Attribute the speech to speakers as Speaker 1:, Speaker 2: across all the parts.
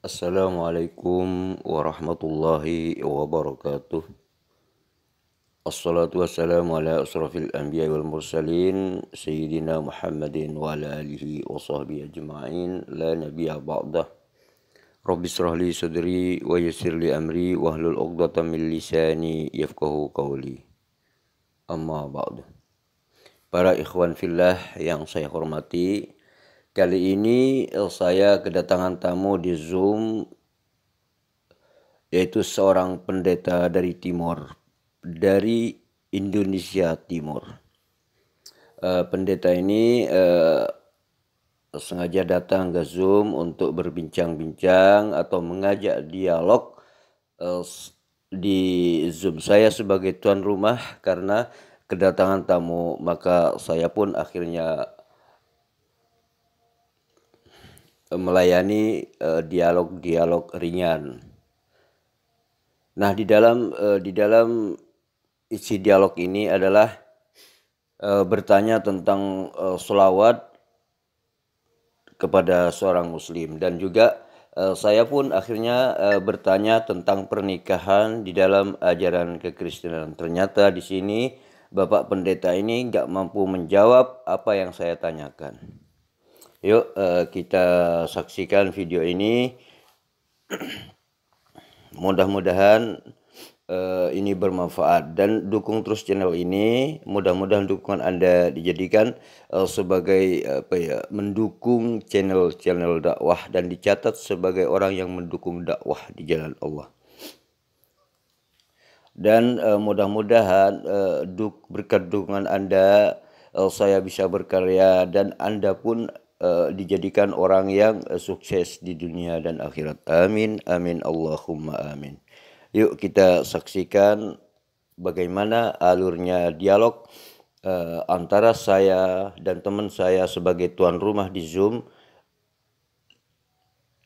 Speaker 1: Assalamualaikum warahmatullahi wabarakatuh. Assalatu wassalamu ala asrafil anbiya wal mursalin Sayyidina Muhammadin wa ala alihi wa sahbihi ajma'in la nabiyya ba'dah. Rabbi israh li sadri wa yassir li amri wahlul 'uqdatam min lisani yafqahu qawli. Amma ba'du. Para ikhwan fillah yang saya hormati, kali ini saya kedatangan tamu di Zoom, yaitu seorang pendeta dari Timor, dari Indonesia Timur. Pendeta ini sengaja datang ke Zoom untuk berbincang-bincang atau mengajak dialog di Zoom. Saya sebagai tuan rumah karena kedatangan tamu, maka saya pun akhirnya melayani dialog-dialog ringan. Nah, di dalam isi dialog ini adalah bertanya tentang sholawat kepada seorang muslim, dan juga saya pun akhirnya bertanya tentang pernikahan di dalam ajaran kekristenan. Ternyata di sini Bapak Pendeta ini nggak mampu menjawab apa yang saya tanyakan. Yuk kita saksikan video ini. Mudah-mudahan ini bermanfaat, dan dukung terus channel ini. Mudah-mudahan dukungan Anda dijadikan sebagai mendukung channel-channel dakwah, dan dicatat sebagai orang yang mendukung dakwah di jalan Allah. Dan mudah-mudahan berkat dukungan Anda saya bisa berkarya, dan Anda pun dijadikan orang yang sukses di dunia dan akhirat. Amin, amin, Allahumma amin. Yuk kita saksikan bagaimana alurnya dialog antara saya dan teman saya sebagai tuan rumah di Zoom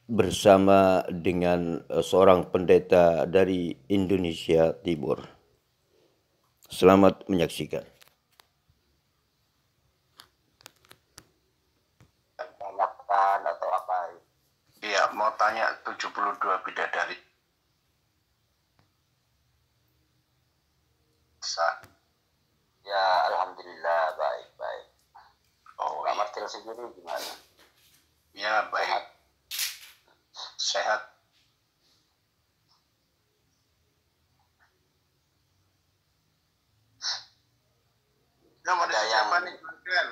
Speaker 1: bersama dengan seorang pendeta dari Indonesia Timur. Selamat menyaksikan.
Speaker 2: Atau apa? Iya, mau tanya 72 bidadari.
Speaker 3: Ya, alhamdulillah baik.
Speaker 2: Oh,
Speaker 3: Pak
Speaker 2: iya.
Speaker 3: Martil sendiri gimana?
Speaker 2: Ya, baik. Sehat.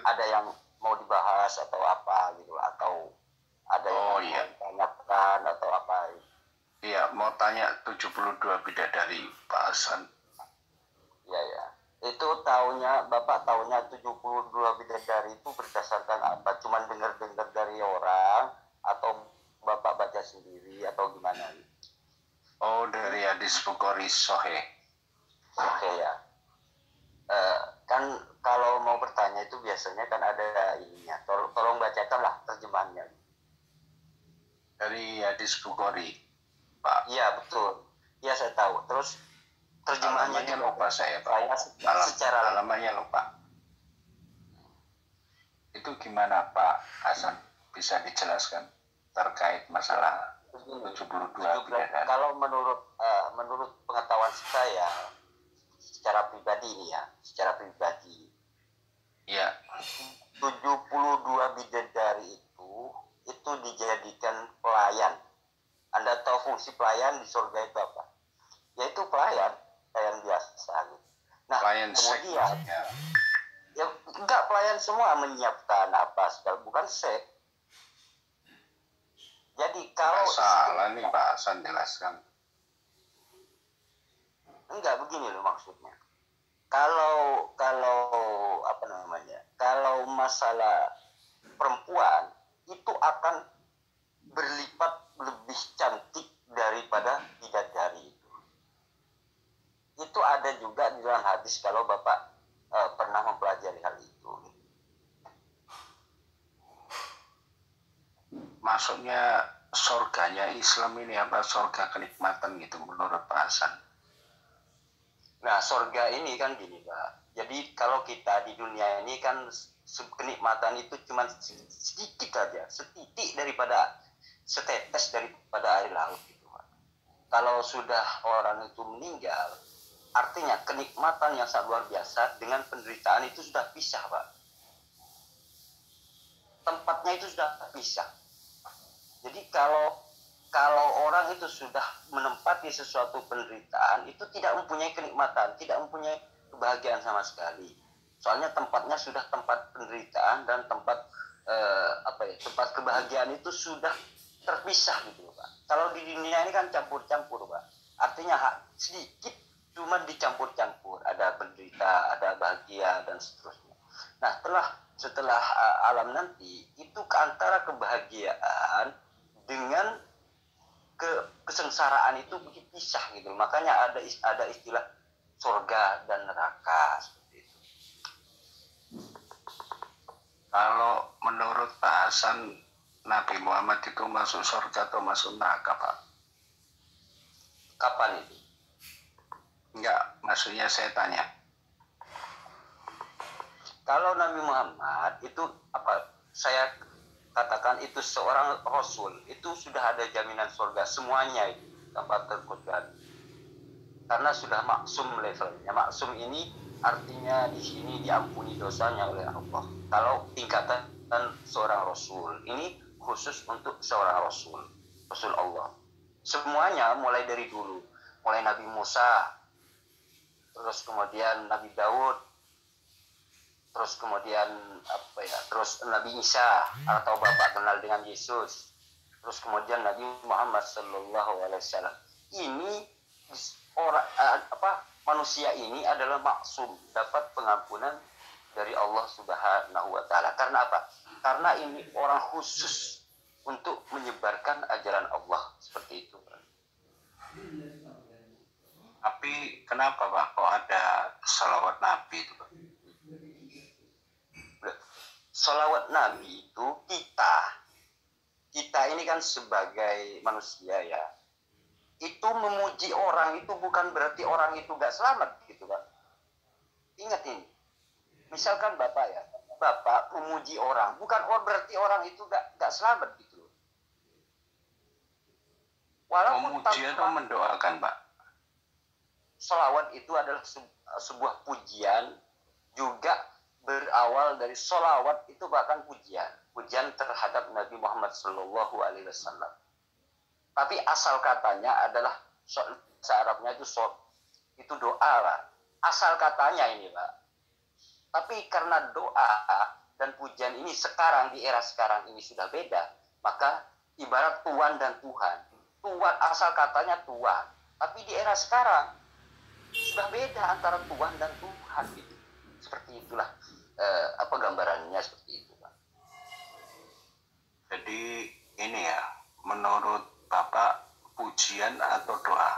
Speaker 3: Ada yang mau dibahas atau apa gitu, atau ada yang mau ditanyakan atau apa?
Speaker 2: Iya, mau tanya 72 bidadari Pak Hasan.
Speaker 3: Ya. Itu Bapak tahunya 72 bidadari itu berdasarkan apa? Cuman dengar-dengar dari orang atau Bapak baca sendiri atau gimana?
Speaker 2: Oh, dari hadis Bukhari Sahih.
Speaker 3: Oke ya. Kan kalau mau bertanya itu biasanya kan ada ininya. Tolong bacakanlah terjemahannya.
Speaker 2: Dari hadis Bukhari, Pak.
Speaker 3: Iya, betul. Iya, saya tahu. Terus terjemahannya
Speaker 2: alamannya lupa saya, Pak.
Speaker 3: Secara
Speaker 2: alamannya lupa. Itu gimana, Pak Hasan? Bisa dijelaskan terkait masalah 72 bidadari?
Speaker 3: Kalau menurut pengetahuan saya secara pribadi ini ya,
Speaker 2: ya,
Speaker 3: 72 bidadari itu dijadikan pelayan. Anda tahu fungsi pelayan di surga itu apa? Yaitu pelayan biasa gitu. Nah,
Speaker 2: pelayan
Speaker 3: kemudian ya enggak, pelayan semua menyiapkan apa segala, bukan seks. Jadi kalau
Speaker 2: salah nih Pak Hasan, jelaskan.
Speaker 3: Enggak, begini loh maksudnya. Kalau kalau masalah perempuan itu akan berlipat lebih cantik daripada bidadari itu. Itu ada juga di dalam hadis kalau Bapak pernah mempelajari hal itu.
Speaker 2: Maksudnya surganya Islam ini apa? Surga kenikmatan gitu menurut Pak Hasan.
Speaker 3: Nah, surga ini kan gini Pak. Jadi kalau kita di dunia ini kan kenikmatan itu cuma sedikit saja, setitik daripada setetes daripada air laut gitu, Pak. Kalau sudah orang itu meninggal, artinya kenikmatan yang sangat luar biasa dengan penderitaan itu sudah pisah, Pak. Tempatnya itu sudah pisah. Jadi kalau orang itu sudah menempati sesuatu penderitaan, itu tidak mempunyai kenikmatan, tidak mempunyai kebahagiaan sama sekali. Soalnya tempatnya sudah tempat penderitaan dan tempat tempat kebahagiaan itu sudah terpisah gitu, Pak. Kalau di dunia ini kan campur-campur, Pak. Artinya sedikit cuma dicampur-campur, ada penderita, ada bahagia dan seterusnya. Nah, setelah alam nanti itu antara kebahagiaan dengan kesengsaraan itu berpisah gitu. Makanya ada istilah surga dan neraka seperti itu.
Speaker 2: Kalau menurut Pak Hasan, Nabi Muhammad itu masuk surga atau masuk neraka, Pak?
Speaker 3: Kapan itu?
Speaker 2: Enggak, maksudnya saya tanya.
Speaker 3: Kalau Nabi Muhammad itu saya katakan itu seorang rasul, itu sudah ada jaminan surga semuanya itu tanpa terkecuali. Karena sudah maksum levelnya. Maksum ini artinya di sini diampuni dosanya oleh Allah. Kalau tingkatan seorang rasul, ini khusus untuk seorang rasul Allah. Semuanya mulai dari dulu, mulai Nabi Musa, terus kemudian Nabi Daud, terus kemudian terus Nabi Isa atau Bapak kenal dengan Yesus, terus kemudian Nabi Muhammad SAW. Ini manusia ini adalah maksum, dapat pengampunan dari Allah Subhanahu wa Ta'ala. Karena apa? Karena ini orang khusus untuk menyebarkan ajaran Allah seperti itu.
Speaker 2: Tapi kenapa, Pak, kok ada salawat Nabi itu, Pak?
Speaker 3: Salawat Nabi itu kita ini kan sebagai manusia ya, itu memuji orang itu bukan berarti orang itu gak selamat gitu, Pak. Ingat ini, misalkan Bapak memuji orang, bukan berarti orang itu gak selamat gitu. Walaupun
Speaker 2: memuji atau mendoakan, Pak?
Speaker 3: Salawat itu adalah sebuah pujian, juga berawal dari salawat itu bahkan pujian terhadap Nabi Muhammad SAW. Tapi asal katanya adalah bahasa Arabnya itu doa, Pak. Asal katanya ini, Pak. Tapi karena doa dan pujian ini sekarang di era sekarang ini sudah beda, maka ibarat Tuhan dan Tuhan. Tuhan asal katanya Tuhan, tapi di era sekarang sudah beda antara Tuhan dan Tuhan gitu. Seperti itulah gambarannya seperti itu, Pak.
Speaker 2: Jadi ini ya, menurut Bapak pujian atau doa?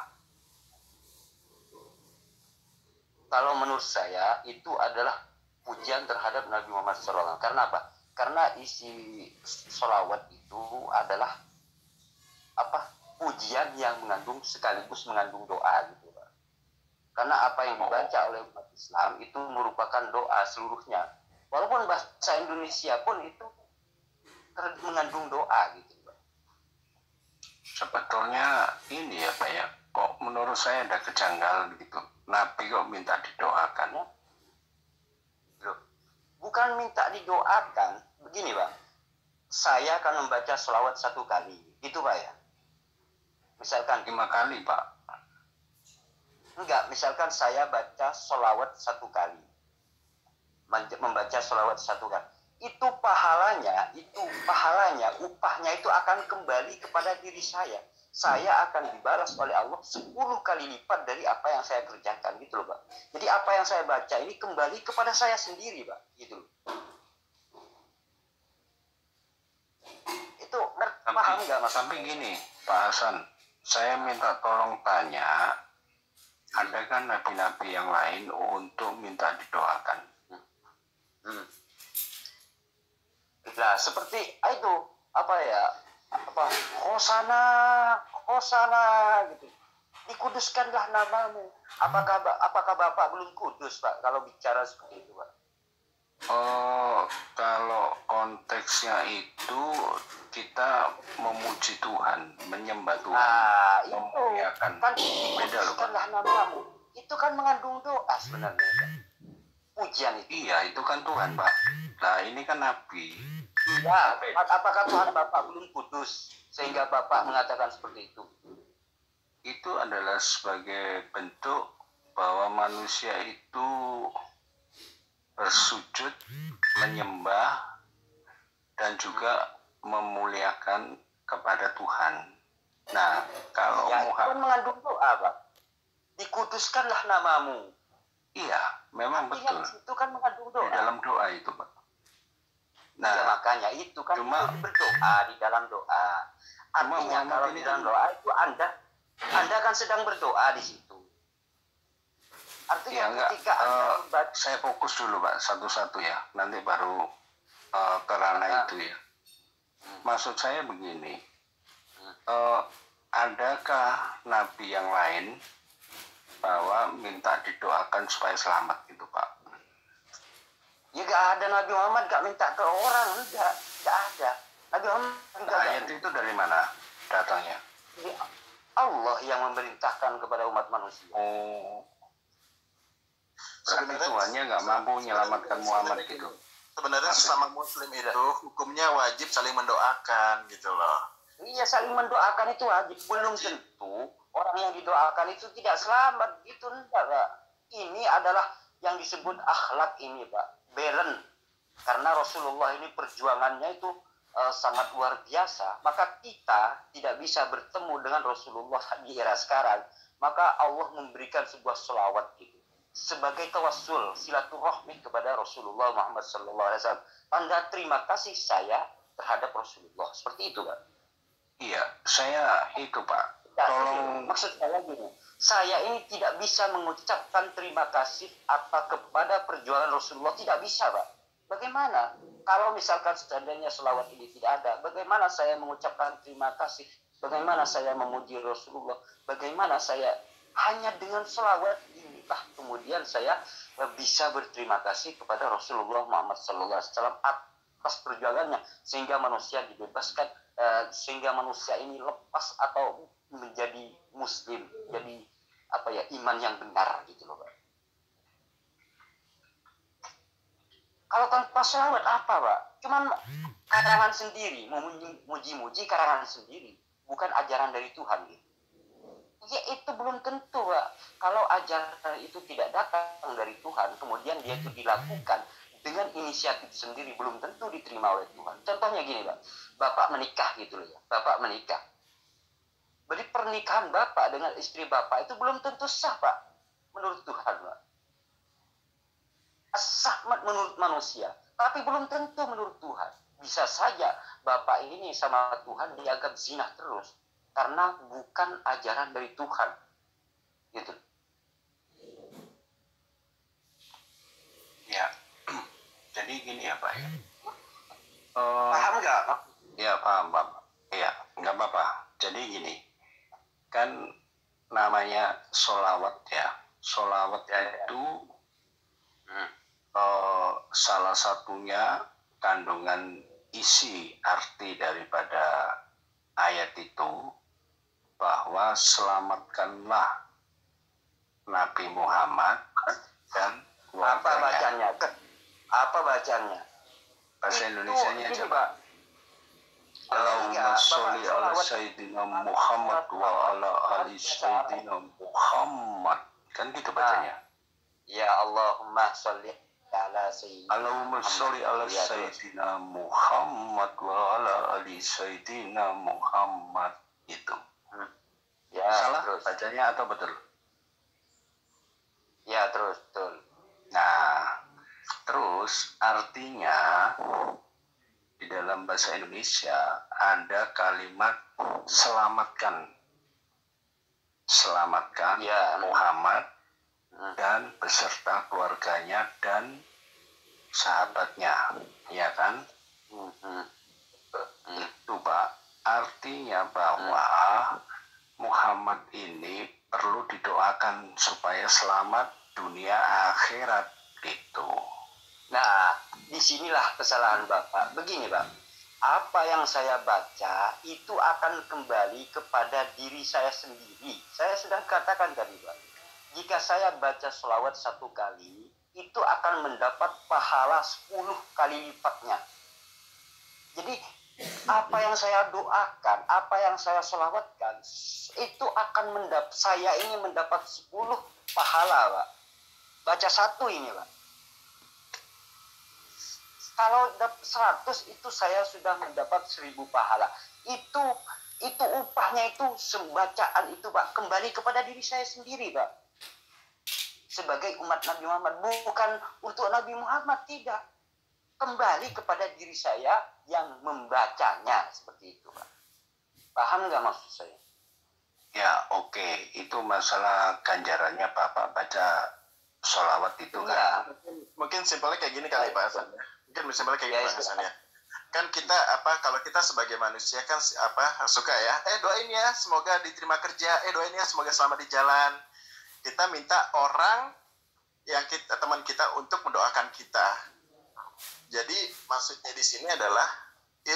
Speaker 3: Kalau menurut saya itu adalah pujian terhadap Nabi Muhammad SAW. Karena apa? Karena isi sholawat itu adalah pujian yang sekaligus mengandung doa gitu, Pak. Karena apa yang dibaca oleh umat Islam itu merupakan doa seluruhnya. Walaupun bahasa Indonesia pun itu mengandung doa gitu, Pak.
Speaker 2: Sebetulnya ini ya, Pak ya, kok menurut saya ada kejanggalan gitu. Nabi kok minta didoakan?
Speaker 3: Bukan minta didoakan, begini, Pak. Saya akan membaca sholawat 1 kali, gitu, Pak ya. Misalkan
Speaker 2: 5 kali, Pak.
Speaker 3: Enggak, misalkan saya baca sholawat 1 kali, membaca sholawat 1 kali, itu pahalanya, upahnya itu akan kembali kepada diri saya. Saya akan dibalas oleh Allah 10 kali lipat dari apa yang saya kerjakan gitu loh, Pak. Jadi apa yang saya baca ini kembali kepada saya sendiri, Pak, gitu loh. Itu paham nggak, Mas?
Speaker 2: Sampai gini, Pak Hasan, saya minta tolong tanya, ada kan nabi-nabi yang lain untuk minta didoakan?
Speaker 3: Nah, seperti itu Hosana gitu. Dikuduskanlah namamu. Apakah Bapak belum kudus, Pak, kalau bicara seperti itu, Pak?
Speaker 2: Oh, kalau konteksnya itu kita kita memuji Tuhan, menyembah Tuhan,
Speaker 3: Nah, itu
Speaker 2: memuliakan.
Speaker 3: kan
Speaker 2: Beda loh, Pak.
Speaker 3: dikuduskanlah namamu. Itu kan mengandung doa sebenarnya, Pak. Pujian itu.
Speaker 2: Iya, itu kan Tuhan, Pak. Nah, ini kan Nabi.
Speaker 3: Iya, apakah Tuhan Bapak belum kudus sehingga Bapak mengatakan seperti itu?
Speaker 2: Itu adalah sebagai bentuk bahwa manusia itu bersujud, menyembah, dan juga memuliakan kepada Tuhan. Nah, kalau
Speaker 3: Ya, itu kan mengandung doa, Pak. Dikuduskanlah namamu.
Speaker 2: iya, memang
Speaker 3: Artinya
Speaker 2: betul.
Speaker 3: itu kan mengandung
Speaker 2: Di
Speaker 3: doa.
Speaker 2: dalam doa itu, Pak.
Speaker 3: Ya,
Speaker 2: Nah,
Speaker 3: makanya itu kan
Speaker 2: cuma-
Speaker 3: itu berdoa di dalam doa.
Speaker 2: Cuma
Speaker 3: Artinya
Speaker 2: Muhammad
Speaker 3: kalau
Speaker 2: ini
Speaker 3: di dalam
Speaker 2: kan-
Speaker 3: doa itu Anda kan sedang berdoa di situ. Artinya
Speaker 2: iya, enggak.
Speaker 3: ketika Anda membaca,
Speaker 2: Saya fokus dulu, Pak, satu-satu ya. Nanti baru ke ranah itu ya. Maksud saya begini. Adakah nabi yang lain bahwa minta didoakan supaya selamat gitu, Pak?
Speaker 3: ya gak ada Nabi Muhammad gak minta ke orang, enggak ada. Nabi Muhammad juga
Speaker 2: Nah, ayat itu dari mana datangnya?
Speaker 3: Jadi Allah yang memerintahkan kepada umat manusia.
Speaker 2: Oh, berarti Tuhannya nggak mampu menyelamatkan Muhammad gitu.
Speaker 4: Sebenarnya sesama muslim itu hukumnya wajib saling mendoakan gitu loh.
Speaker 3: Iya, saling mendoakan itu wajib. Belum tentu orang yang didoakan itu tidak selamat gitu, enggak, Pak. Ini adalah yang disebut akhlak ini, Pak. Balance. Karena Rasulullah ini perjuangannya itu sangat luar biasa. Maka kita tidak bisa bertemu dengan Rasulullah di era sekarang. Maka Allah memberikan sebuah selawat gitu, sebagai tawassul, silaturahmi kepada Rasulullah Muhammad SAW. Tanda terima kasih saya terhadap Rasulullah. Seperti itu, Pak.
Speaker 2: Iya, saya itu, Pak.
Speaker 3: Ya,
Speaker 2: Tolong.
Speaker 3: maksud saya gini, saya ini tidak bisa mengucapkan terima kasih kepada perjuangan Rasulullah, tidak bisa, Pak. Bagaimana kalau misalkan seandainya selawat ini tidak ada? Bagaimana saya mengucapkan terima kasih? Bagaimana saya memuji Rasulullah? Bagaimana saya hanya dengan selawat inilah kemudian saya bisa berterima kasih kepada Rasulullah Muhammad SAW atas perjuangannya sehingga manusia dibebaskan, sehingga manusia ini lepas atau menjadi muslim, jadi iman yang benar gitu loh, Pak. Kalau tanpa selawat apa, Pak? Cuman karangan sendiri, muji-muji karangan sendiri, bukan ajaran dari Tuhan gitu. Ya itu belum tentu, Pak. Kalau ajaran itu tidak datang dari Tuhan, kemudian dia itu dilakukan dengan inisiatif sendiri, belum tentu diterima oleh Tuhan. Contohnya gini, Pak. Bapak menikah gitu loh ya. Bapak menikah. Berarti pernikahan Bapak dengan istri Bapak itu belum tentu sah, Pak. Menurut Tuhan, Pak. Sah menurut manusia, tapi belum tentu menurut Tuhan. Bisa saja Bapak ini sama Tuhan dianggap zina terus karena bukan ajaran dari Tuhan. Gitu.
Speaker 2: Ya, jadi gini ya, Pak.
Speaker 3: Paham nggak?
Speaker 2: Ya, paham, Pak. Ya, nggak apa-apa. Jadi gini, kan namanya sholawat ya. Sholawat itu salah satunya kandungan isi arti daripada ayat itu bahwa selamatkanlah Nabi Muhammad dan
Speaker 3: Apa
Speaker 2: keluarganya.
Speaker 3: bacanya? Apa bacanya?
Speaker 2: Bahasa Indonesianya
Speaker 3: Itu,
Speaker 2: aja,
Speaker 3: Pak.
Speaker 2: Pak. Allahumma
Speaker 3: Iya,
Speaker 2: sholli
Speaker 3: Bapak
Speaker 2: ala
Speaker 3: sholawat.
Speaker 2: Sayyidina Muhammad wa ala ali Sayyidina Muhammad. Kan gitu bacanya.
Speaker 3: Ya Allahumma sholli ala sayyidina
Speaker 2: Allahumma sholli ala
Speaker 3: Ya, terus.
Speaker 2: Sayyidina Muhammad wa ala ali Sayyidina Muhammad. Itu.
Speaker 3: Ya,
Speaker 2: Salah
Speaker 3: terus.
Speaker 2: bacanya atau betul?
Speaker 3: Ya, terus, betul.
Speaker 2: Nah, terus artinya di dalam bahasa Indonesia ada kalimat selamatkan. Selamatkan
Speaker 3: Ya.
Speaker 2: Muhammad dan beserta keluarganya dan sahabatnya, ya kan? Itu, Pak, artinya bahwa Muhammad ini perlu didoakan supaya selamat dunia akhirat gitu.
Speaker 3: Nah, disinilah kesalahan Bapak. Begini, Pak. apa yang saya baca itu akan kembali kepada diri saya sendiri. Saya sudah katakan tadi, Pak. Jika saya baca sholawat 1 kali, itu akan mendapat pahala 10 kali lipatnya. Jadi, apa yang saya doakan, apa yang saya sholawatkan, itu akan saya ini mendapat 10 pahala, Pak. Baca 1 ini, Pak. Kalau 100 itu saya sudah mendapat 1000 pahala. Itu upahnya itu bacaan itu, Pak, kembali kepada diri saya sendiri, Pak. Sebagai umat Nabi Muhammad, bukan untuk Nabi Muhammad, tidak. Kembali kepada diri saya yang membacanya, seperti itu, Pak. Paham nggak maksud saya?
Speaker 2: Ya, oke. Itu masalah ganjarannya Bapak baca sholawat itu kan.
Speaker 3: Ya.
Speaker 4: Mungkin simpelnya kayak gini kali Pak Hasan ya. Mungkin simpelnya kayak gini Pak Hasan ya. Kan kita kalau kita sebagai manusia kan suka ya, doain ya semoga diterima kerja, doain ya semoga selamat di jalan. Kita minta orang yang teman kita untuk mendoakan kita. Jadi maksudnya di sini adalah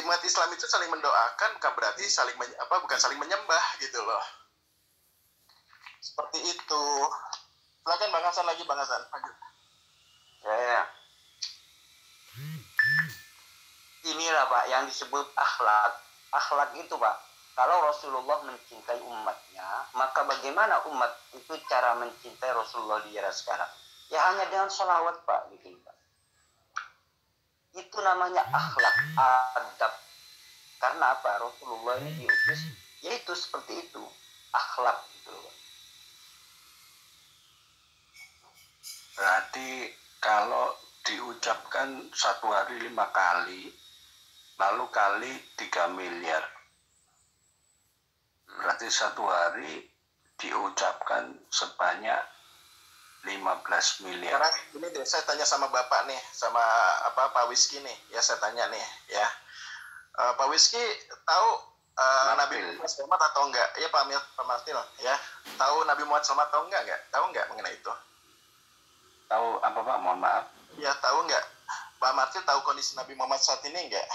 Speaker 4: umat Islam itu saling mendoakan, bukan berarti bukan saling menyembah gitu loh. Seperti itu. Silakan Bang Hasan lagi, Bang Hasan.
Speaker 3: Ya. Inilah, Pak, yang disebut akhlak. Akhlak itu, Pak, kalau Rasulullah mencintai umatnya, maka bagaimana umat itu cara mencintai Rasulullah di era sekarang? Ya hanya dengan sholawat, Pak, gitu, Pak. Itu namanya akhlak, adab. Karena apa? Rasulullah ini diutus, yaitu seperti itu, akhlak gitu, Pak.
Speaker 2: Berarti kalau diucapkan 1 hari 5 kali, lalu kali 3 miliar. Berarti 1 hari diucapkan sebanyak 15 miliar.
Speaker 4: Sekarang ini deh, saya tanya sama Bapak nih, sama Pak Wiski nih, ya saya tanya nih, ya. Pak Wiski tahu Nabi Muhammad selamat atau enggak? Ya Pak Martil, ya. Tahu Nabi Muhammad selamat atau enggak? Tahu enggak mengenai itu?
Speaker 2: Tahu apa Pak? Mohon maaf.
Speaker 4: Ya tahu enggak? Pak Martil tahu kondisi Nabi Muhammad saat ini enggak?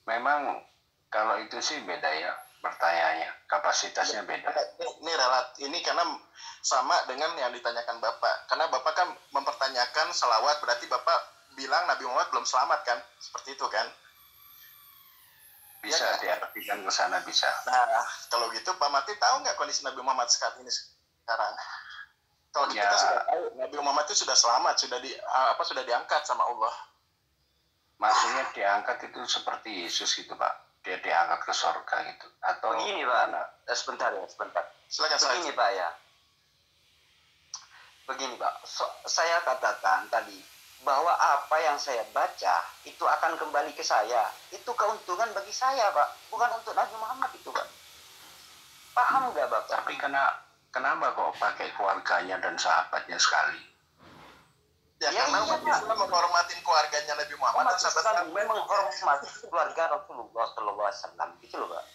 Speaker 2: Memang kalau itu sih beda ya pertanyaannya, kapasitasnya beda.
Speaker 4: Ini karena sama dengan yang ditanyakan Bapak. Karena Bapak kan mempertanyakan selawat, berarti Bapak bilang Nabi Muhammad belum selamat kan? Seperti itu kan?
Speaker 2: Bisa ya, diartikan ke sana bisa.
Speaker 4: Nah, kalau gitu Pak Mati tahu nggak kondisi Nabi Muhammad saat ini sekarang? Kalau kita sudah tahu Nabi Muhammad itu sudah selamat, sudah diangkat sama Allah.
Speaker 2: Maksudnya diangkat itu seperti Yesus gitu Pak? Dia diangkat ke surga gitu? Atau
Speaker 3: begini Pak, sebentar.
Speaker 4: Silakan.
Speaker 3: Begini Pak ya. Begini Pak, saya katakan tadi bahwa apa yang saya baca itu akan kembali ke saya. Itu keuntungan bagi saya Pak, bukan untuk Nabi Muhammad itu Pak. Paham nggak Bapak?
Speaker 2: Tapi kenapa kok pakai keluarganya dan sahabatnya sekali?
Speaker 4: Ya karena umat Islam menghormati keluarganya Nabi Muhammad dan sahabat-sahabat.
Speaker 3: Menghormati keluarga Rasulullah SAW gitu loh Pak.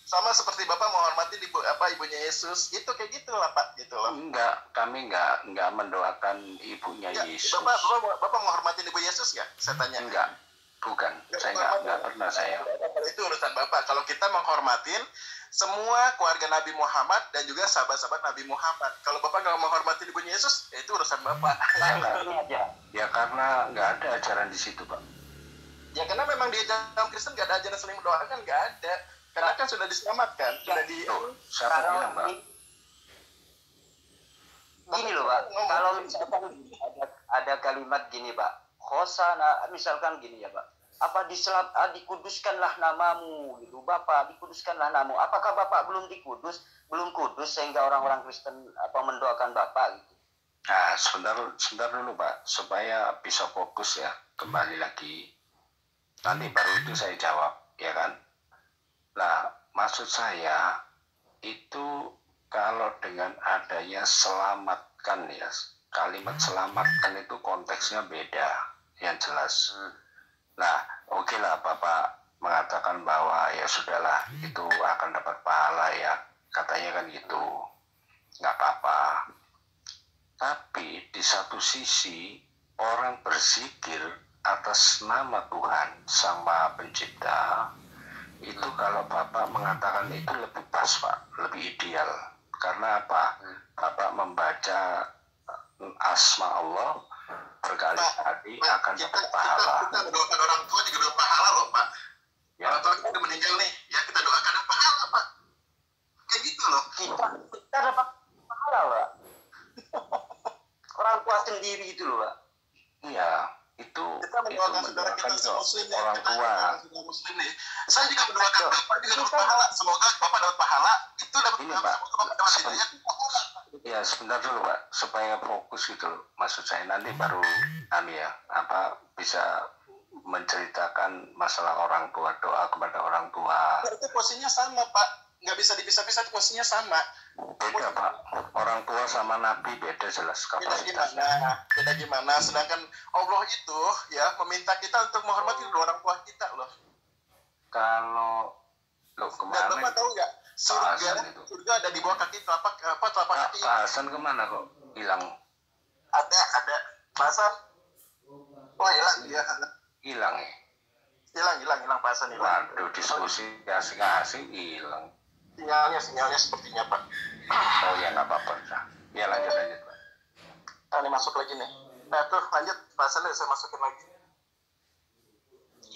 Speaker 4: Sama seperti Bapak menghormati ibunya Yesus, itu kayak gitu lah Pak, gitu loh.
Speaker 2: Enggak, kami enggak mendoakan ibunya
Speaker 4: ya,
Speaker 2: Yesus.
Speaker 4: Bapak menghormati ibu Yesus ya? Saya tanya.
Speaker 2: Enggak, bukan. Saya enggak pernah saya.
Speaker 4: Itu urusan Bapak. Kalau kita menghormatin semua keluarga Nabi Muhammad dan juga sahabat-sahabat Nabi Muhammad. Kalau Bapak nggak menghormati ibunya Yesus, itu urusan Bapak.
Speaker 2: Ya karena nggak ada ajaran di situ Pak.
Speaker 4: Ya karena memang di dalam Kristen nggak ada ajaran saling mendoakan, nggak ada. Karena kan sudah diselamatkan, sudah di.
Speaker 2: Siapa bilang Pak?
Speaker 3: Gini loh Pak, kalau misalkan ada kalimat gini Pak, Hosana, misalkan gini ya Pak, apa dikuduskanlah namamu gitu, Bapak dikuduskanlah namamu. Apakah Bapak belum kudus sehingga orang-orang Kristen mendoakan Bapak gitu?
Speaker 2: Nah, sebentar dulu Pak, supaya bisa fokus ya, kembali lagi. Nanti baru itu saya jawab, ya kan? Nah, maksud saya itu kalau dengan adanya selamatkan ya, kalimat selamatkan itu konteksnya beda, yang jelas. Nah, oke lah Bapak mengatakan bahwa ya sudahlah, itu akan dapat pahala ya, katanya kan gitu, nggak apa-apa. Tapi di satu sisi orang berzikir atas nama Tuhan Sang Maha Pencipta, itu kalau Bapak mengatakan itu lebih pas Pak, lebih ideal. Karena apa? Bapak membaca asma Allah berkali-kali akan dapat pahala.
Speaker 4: Kita mendoakan orang tua juga dapat pahala loh Pak.
Speaker 2: Ya.
Speaker 4: Orang tua kita udah meninggal nih, ya kita doakan dapat pahala Pak. Kayak gitu loh.
Speaker 3: Kita dapat pahala, Pak. Orang tua sendiri itu loh, Pak.
Speaker 2: Iya, itu
Speaker 4: Kita mendoakan saudara kita muslim ya,
Speaker 2: orang
Speaker 4: kita
Speaker 2: tua.
Speaker 4: saudara muslim nih. Saya juga mendoakan Bapak juga dapat pahala. Semoga Bapak dapat pahala. Itu dapat
Speaker 2: Ini,
Speaker 4: pahala.
Speaker 2: Pak.
Speaker 4: Semoga Bapak dapat hidayah.
Speaker 2: Ya sebentar dulu Pak, supaya fokus gitu loh. Maksud saya nanti baru bisa menceritakan masalah orang tua, doa kepada orang tua.
Speaker 4: Nah, itu posisinya sama Pak. Nggak bisa dipisah-pisah, itu posisinya sama.
Speaker 2: Beda Pak, orang tua sama Nabi beda jelas kapasitasnya.
Speaker 4: Beda gimana? Sedangkan Allah itu ya meminta kita untuk menghormati kedua orang tua kita loh.
Speaker 2: Kalau lo
Speaker 4: Dan
Speaker 2: kemarin
Speaker 4: Bapak tahu nggak? Surga ada di bawah kaki telapak kaki.
Speaker 2: Pak Hasan kemana kok hilang?
Speaker 4: Ada Hasan. Oh hilang dia.
Speaker 2: Hilang ya?
Speaker 4: Hilang Pak Hasan hilang.
Speaker 2: Waduh, diskusi asik-asik hilang.
Speaker 4: Sinyalnya sepertinya Pak.
Speaker 2: Oh ya nggak apa-apa. Ya lanjut Pak.
Speaker 4: Nah, ini masuk lagi nih. Nah tuh lanjut Pak Hasan, saya masukin lagi.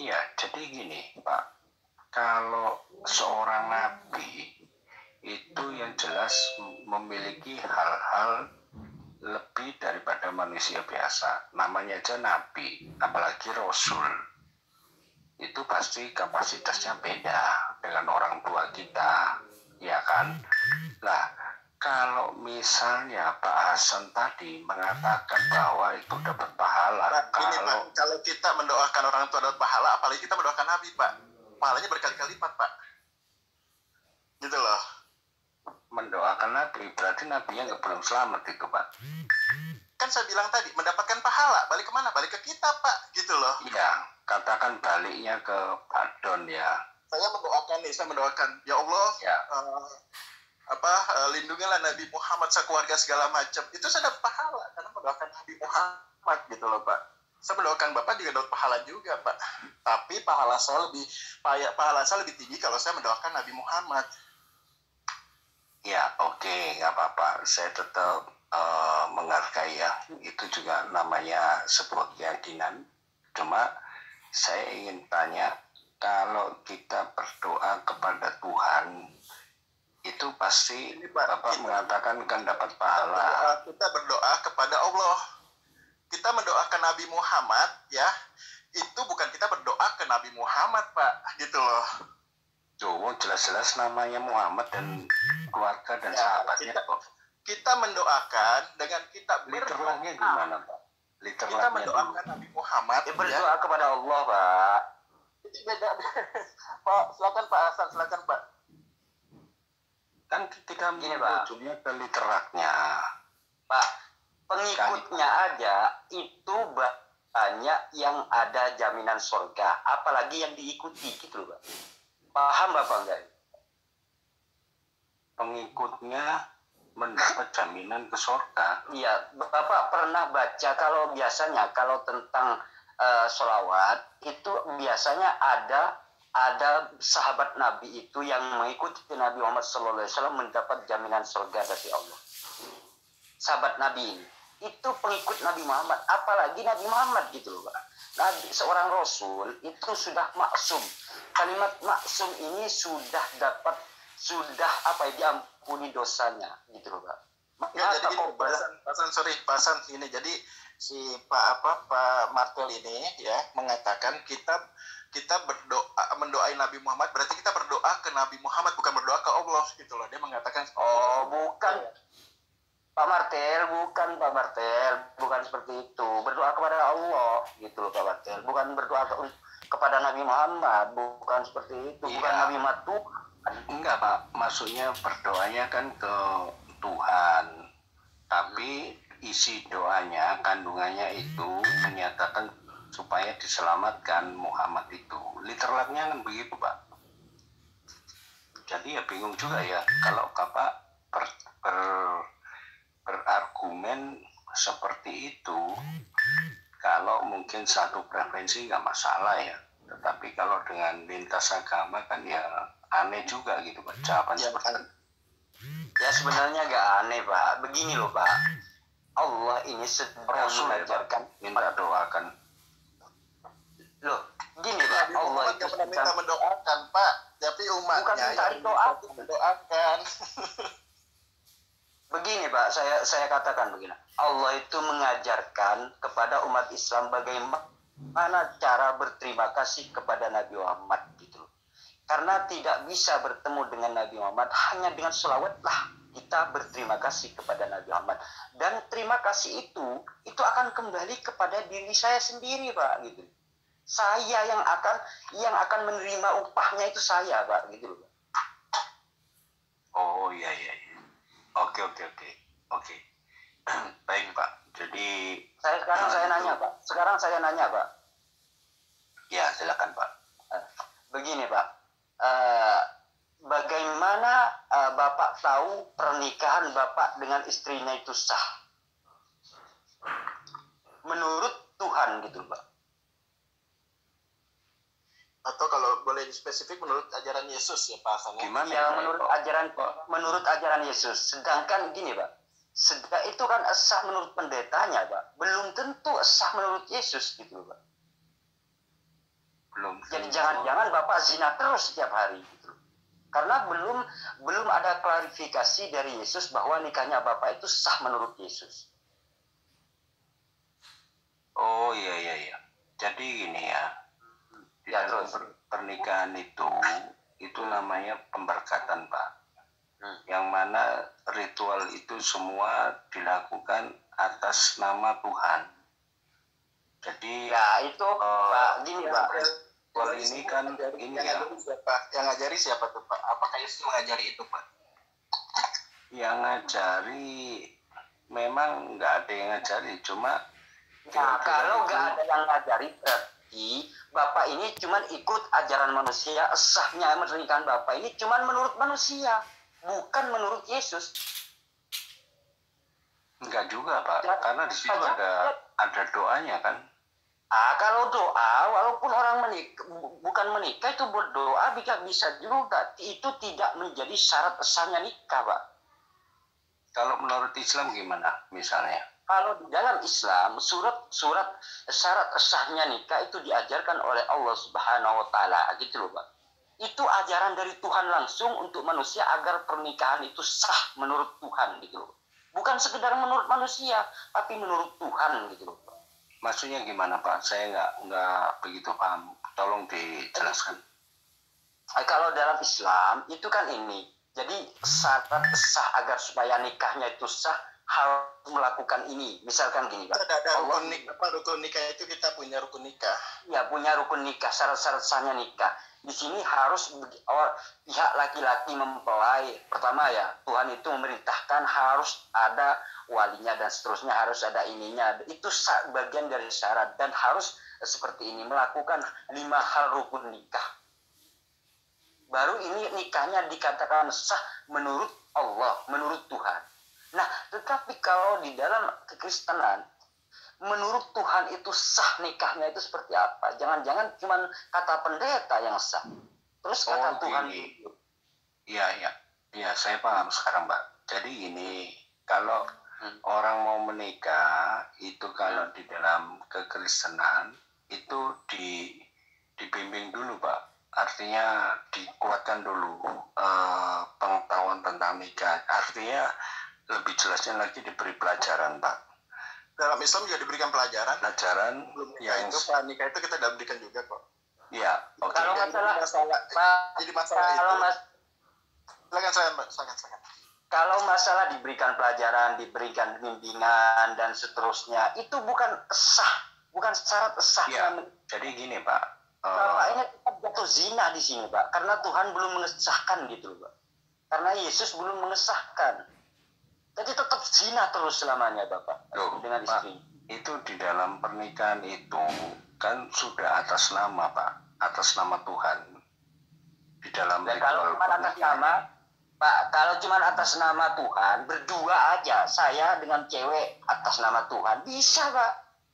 Speaker 2: Iya, jadi gini Pak, kalau seorang nabi itu yang jelas memiliki hal-hal lebih daripada manusia biasa. Namanya aja nabi, apalagi rasul. Itu pasti kapasitasnya beda dengan orang tua kita, ya kan? Nah, kalau misalnya Pak Hasan tadi mengatakan bahwa itu dapat pahala,
Speaker 4: kalau kita mendoakan orang tua dapat pahala, apalagi kita mendoakan Nabi Pak, pahalanya berkali-kali lipat Pak. Gitu loh.
Speaker 2: Mendoakan Nabi berarti Nabinya nggak belum selamat itu Pak.
Speaker 4: Kan saya bilang tadi mendapatkan pahala, balik kemana? Balik ke kita Pak, gitu loh.
Speaker 2: Iya, katakan baliknya ke Pak Don ya.
Speaker 4: Saya mendoakan ya Allah,
Speaker 2: Ya.
Speaker 4: Lindungilah Nabi Muhammad sekeluarga segala macam. Itu saya dapat pahala karena mendoakan Nabi Muhammad gitu loh Pak. Saya mendoakan Bapak juga dapat pahala juga Pak. Tapi pahala saya lebih tinggi kalau saya mendoakan Nabi Muhammad.
Speaker 2: Ya oke, nggak apa-apa. Saya tetap menghargai ya. Itu juga namanya sebuah keyakinan. Cuma saya ingin tanya, kalau kita berdoa kepada Tuhan, itu pasti Bapak mengatakan kan dapat pahala.
Speaker 4: Kita berdoa kepada Allah. Kita mendoakan Nabi Muhammad ya. Itu bukan kita berdoa ke Nabi Muhammad Pak, gitu loh.
Speaker 2: Tuh, jelas-jelas namanya Muhammad dan keluarga dan sahabatnya kok.
Speaker 4: Kita mendoakan dengan kita
Speaker 2: Literalnya gimana Pak?
Speaker 4: Kita mendoakan Nabi Muhammad
Speaker 3: Berdoa kepada Allah, Pak.
Speaker 4: Itu beda. Pak, silakan Pak Hasan, silakan Pak.
Speaker 2: Kan kita merujuknya ke literatnya.
Speaker 3: Pak, pengikutnya aja itu banyak yang ada jaminan surga, apalagi yang diikuti gitu loh Pak. Paham Bapak enggak?
Speaker 2: Pengikutnya mendapat jaminan ke surga.
Speaker 3: Iya, Bapak pernah baca biasanya kalau tentang sholawat itu biasanya ada sahabat Nabi itu yang mengikuti Nabi Muhammad SAW mendapat jaminan surga dari Allah. Sahabat Nabi ini itu pengikut Nabi Muhammad, apalagi Nabi Muhammad gitu loh Pak. Nabi seorang Rasul itu sudah maksum. Kalimat maksum ini sudah diampuni dosanya gitu loh Pak.
Speaker 4: Ya, jadi gini, Pak Hasan ini jadi si Pak Martel ini ya mengatakan kita berdoa mendoai Nabi Muhammad, berarti kita berdoa ke Nabi Muhammad, bukan berdoa ke Allah gitu loh. Dia mengatakan
Speaker 3: bukan Pak Martel, bukan seperti itu. Berdoa kepada Allah gitu loh Pak Martel, bukan berdoa kepada Nabi Muhammad, bukan seperti itu. Bukan Nabi Muhammad Tuhan.
Speaker 2: Enggak Pak, maksudnya berdoanya kan ke Tuhan, tapi isi doanya, kandungannya itu menyatakan supaya diselamatkan Muhammad itu. Literalnya kan begitu Pak. Jadi ya bingung juga ya kalau Bapak berargumen seperti itu, Kalau mungkin satu preferensi nggak masalah ya, tetapi kalau dengan lintas agama kan ya aneh juga gitu Pak, jawaban
Speaker 4: Ya,
Speaker 2: seperti
Speaker 4: kan.
Speaker 2: itu.
Speaker 3: Ya sebenarnya gak aneh Pak. Begini loh Pak. Allah ini sedang
Speaker 2: Rasul ya Pak,
Speaker 3: mengajarkan.
Speaker 2: minta doakan.
Speaker 3: Loh, gini Pak.
Speaker 4: Nabi
Speaker 3: Allah
Speaker 4: Muhammad
Speaker 3: itu
Speaker 4: nggak pernah minta
Speaker 3: sedang
Speaker 4: mendoakan, Pak. Tapi umatnya
Speaker 3: Bukan minta
Speaker 4: yang
Speaker 3: doakan.
Speaker 4: minta mendoakan.
Speaker 3: Begini Pak, saya katakan begini. Allah itu mengajarkan kepada umat Islam bagaimana cara berterima kasih kepada Nabi Muhammad gitu. Karena tidak bisa bertemu dengan Nabi Muhammad hanya dengan sholawat lah kita berterima kasih kepada Nabi Muhammad. Dan terima kasih itu akan kembali kepada diri saya sendiri Pak gitu. Saya yang akan menerima upahnya itu saya Pak gitu.
Speaker 2: Oh iya. Oke. Baik Pak. Jadi
Speaker 3: Sekarang saya nanya Pak.
Speaker 2: ya silakan Pak.
Speaker 3: Begini Pak, bagaimana Bapak tahu pernikahan Bapak dengan istrinya itu sah? Menurut Tuhan gitu Pak.
Speaker 4: Atau kalau boleh spesifik menurut ajaran Yesus ya Pak Hasan.
Speaker 2: Gimana
Speaker 3: Ya
Speaker 2: Pak?
Speaker 3: menurut ajaran Yesus. Sedangkan gini Pak, itu kan sah menurut pendetanya Pak. Belum tentu sah menurut Yesus gitu Pak.
Speaker 2: Belum.
Speaker 3: Jadi jangan-jangan Bapak zina terus setiap hari gitu. Karena belum ada klarifikasi dari Yesus bahwa nikahnya Bapak itu sah menurut Yesus.
Speaker 2: Oh iya. Jadi gini ya. Di
Speaker 3: Ya,
Speaker 2: dalam
Speaker 3: terus.
Speaker 2: pernikahan itu namanya pemberkatan Pak. Yang mana ritual itu semua dilakukan atas nama Tuhan. Jadi
Speaker 3: Ya itu Pak, gini Pak.
Speaker 2: ritual ini kan ini ya.
Speaker 4: Yang ngajari siapa tuh Pak? Apakah Yesus mengajari itu Pak?
Speaker 2: Yang ngajari memang nggak ada yang ngajari, cuma
Speaker 3: Nah, kalau nggak ada yang ngajari berarti Bapak ini cuma ikut ajaran manusia. Sahnya pernikahan Bapak ini cuma menurut manusia, bukan menurut Yesus.
Speaker 2: enggak juga Pak, karena di situ ada doanya kan.
Speaker 3: Kalau doa, walaupun orang bukan menikah itu berdoa bisa juga. Itu tidak menjadi syarat sahnya nikah, Pak.
Speaker 2: Kalau menurut Islam gimana misalnya?
Speaker 3: Kalau di dalam Islam surat syarat sahnya nikah itu diajarkan oleh Allah Subhanahu wa taala gitu loh, Pak. Itu ajaran dari Tuhan langsung untuk manusia agar pernikahan itu sah menurut Tuhan gitu loh. Bukan sekedar menurut manusia, tapi menurut Tuhan gitu loh, Pak.
Speaker 2: Maksudnya gimana Pak? Saya nggak begitu paham. Tolong dijelaskan.
Speaker 3: Kalau dalam Islam itu kan ini. Jadi syarat sah agar supaya nikahnya itu sah harus melakukan ini. Misalkan gini Pak.
Speaker 4: Ada rukun nikah itu kita punya rukun nikah.
Speaker 3: Ya punya rukun nikah, syarat-syarat sahnya nikah. Di sini harus pihak laki-laki mempelai. Pertama ya, Tuhan itu memerintahkan harus ada walinya dan seterusnya, harus ada ininya. Itu bagian dari syarat dan harus seperti ini, melakukan 5 hal rukun nikah. Baru ini nikahnya dikatakan sah menurut Allah, menurut Tuhan. Nah, tetapi kalau di dalam kekristenan, menurut Tuhan itu sah nikahnya itu seperti apa? Jangan-jangan cuma kata pendeta yang sah. Terus kata Tuhan itu.
Speaker 2: Iya, saya paham sekarang Pak. Jadi ini kalau orang mau menikah itu kalau di dalam kekristenan itu dibimbing dulu Pak. Artinya dikuatkan dulu pengetahuan tentang nikah. Artinya lebih jelasnya lagi diberi pelajaran Pak.
Speaker 4: Dalam Islam juga diberikan pelajaran belum nikah
Speaker 2: yang
Speaker 4: itu Pak, nikah itu kita dapat berikan juga kok.
Speaker 2: Iya, oke.
Speaker 3: Kalau masalah
Speaker 4: Jadi masalah itu silakan.
Speaker 3: Kalau masalah diberikan pelajaran, diberikan bimbingan dan seterusnya, itu bukan sah, bukan syarat sahnya.
Speaker 2: Ya, jadi gini Pak.
Speaker 3: Bapak ini tetap jatuh zina di sini Pak, karena Tuhan belum mengesahkan gitu Pak. Karena Yesus belum mengesahkan. Jadi tetap zina terus selamanya Bapak dengan istri.
Speaker 2: Itu di dalam pernikahan itu kan sudah atas nama Pak, atas nama Tuhan. Di dalam
Speaker 3: Dan kalau cuma atas nama Pak, kalau cuma atas nama Tuhan, berdua aja saya dengan cewek atas nama Tuhan bisa Pak.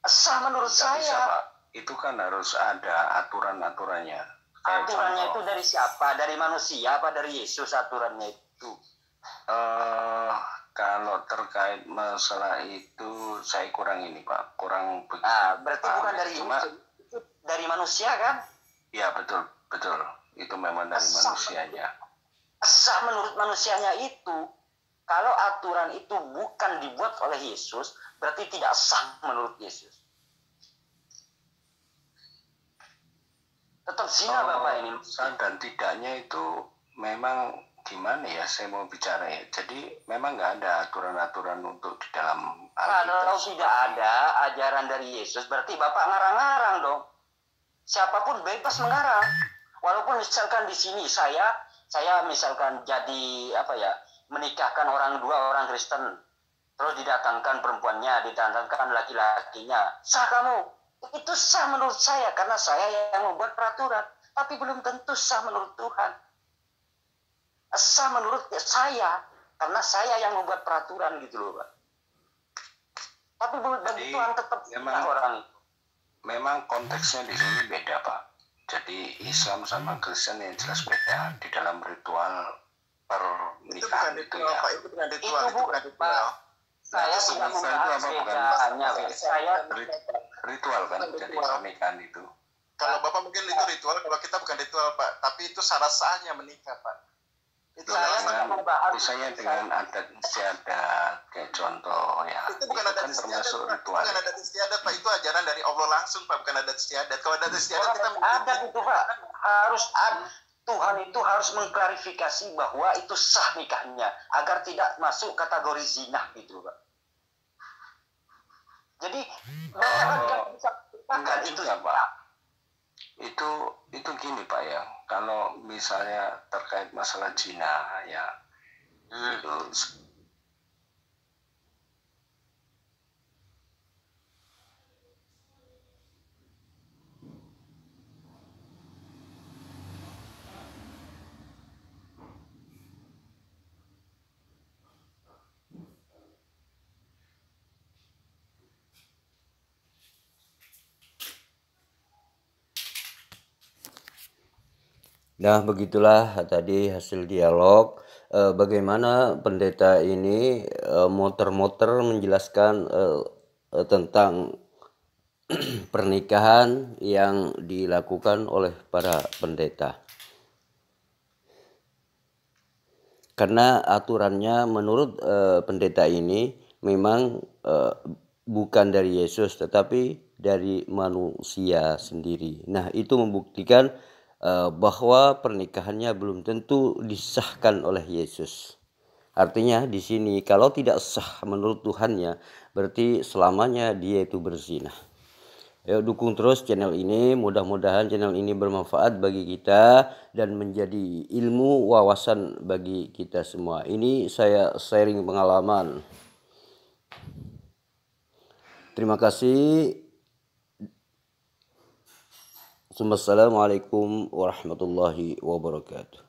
Speaker 3: Sah menurut
Speaker 2: Nggak bisa,
Speaker 3: saya.
Speaker 2: Pak. Itu kan harus ada aturan-aturannya. Kayak
Speaker 3: Aturannya
Speaker 2: contoh,
Speaker 3: itu dari siapa? Dari manusia apa dari Yesus aturannya itu?
Speaker 2: kalau terkait masalah itu saya kurang ini, Pak. Kurang begitu.
Speaker 3: Berarti
Speaker 2: paham.
Speaker 3: bukan dari
Speaker 2: Cuma,
Speaker 3: Yesus, itu dari manusia kan?
Speaker 2: ya betul, betul. Itu memang dari manusianya.
Speaker 3: Sah menurut manusianya itu, kalau aturan itu bukan dibuat oleh Yesus, berarti tidak sah menurut Yesus. Tetap zina Bapak ini.
Speaker 2: Sah dan tidaknya itu memang gimana ya saya mau bicara ya. Jadi memang nggak ada aturan-aturan untuk di dalam Alkitab.
Speaker 3: Kalau tidak ada ajaran dari Yesus, berarti Bapak ngarang-ngarang dong. Siapapun bebas mengarang. Walaupun misalkan di sini saya misalkan jadi menikahkan dua orang Kristen, terus didatangkan perempuannya, didatangkan laki-lakinya, sah kamu. Itu sah menurut saya karena saya yang membuat peraturan, tapi belum tentu sah menurut Tuhan. Sah menurut saya karena saya yang membuat peraturan gitu loh, Pak. Tapi bagi Tuhan tetap
Speaker 2: memang
Speaker 3: orang.
Speaker 2: Memang konteksnya di sini beda, Pak. Jadi Islam sama Kristen yang jelas beda di dalam ritual pernikahan
Speaker 4: itu
Speaker 2: ya.
Speaker 4: bukan ritual, Pak. Itu bukan ritual.
Speaker 3: Itu bukan ritual. Saya tidak membahas bedanya. Saya
Speaker 2: ritual kan, jadi pernikahan itu.
Speaker 4: Kalau Bapak mungkin itu ritual, kalau kita bukan ritual, Pak. Tapi itu syarat sahnya menikah, Pak. Itu
Speaker 2: misalnya dengan adat istiadat, kayak contoh ya.
Speaker 4: Itu bukan adat
Speaker 2: kan
Speaker 4: istiadat,
Speaker 2: termasuk
Speaker 4: Pak.
Speaker 2: ritual.
Speaker 4: Bukan adat istiadat, Pak. Itu ajaran dari Allah langsung, Pak. Bukan adat istiadat. Kalau adat istiadat kita
Speaker 3: adat itu, Pak, harus Tuhan itu harus mengklarifikasi bahwa itu sah nikahnya agar tidak masuk kategori zina gitu, Pak. Jadi
Speaker 2: enggak juga, Pak. Itu gini, Pak ya. Kalau misalnya terkait masalah zina ya, itu
Speaker 1: Nah, begitulah tadi hasil dialog. Bagaimana pendeta ini muter-muter menjelaskan tentang pernikahan yang dilakukan oleh para pendeta. Karena aturannya menurut pendeta ini memang bukan dari Yesus tetapi dari manusia sendiri. Nah, itu membuktikan bahwa pernikahannya belum tentu disahkan oleh Yesus. Artinya di sini kalau tidak sah menurut Tuhannya, berarti selamanya dia itu berzina. Ayo dukung terus channel ini, mudah-mudahan channel ini bermanfaat bagi kita dan menjadi ilmu wawasan bagi kita semua. Ini saya sharing pengalaman. Terima kasih. Assalamualaikum warahmatullahi wabarakatuh.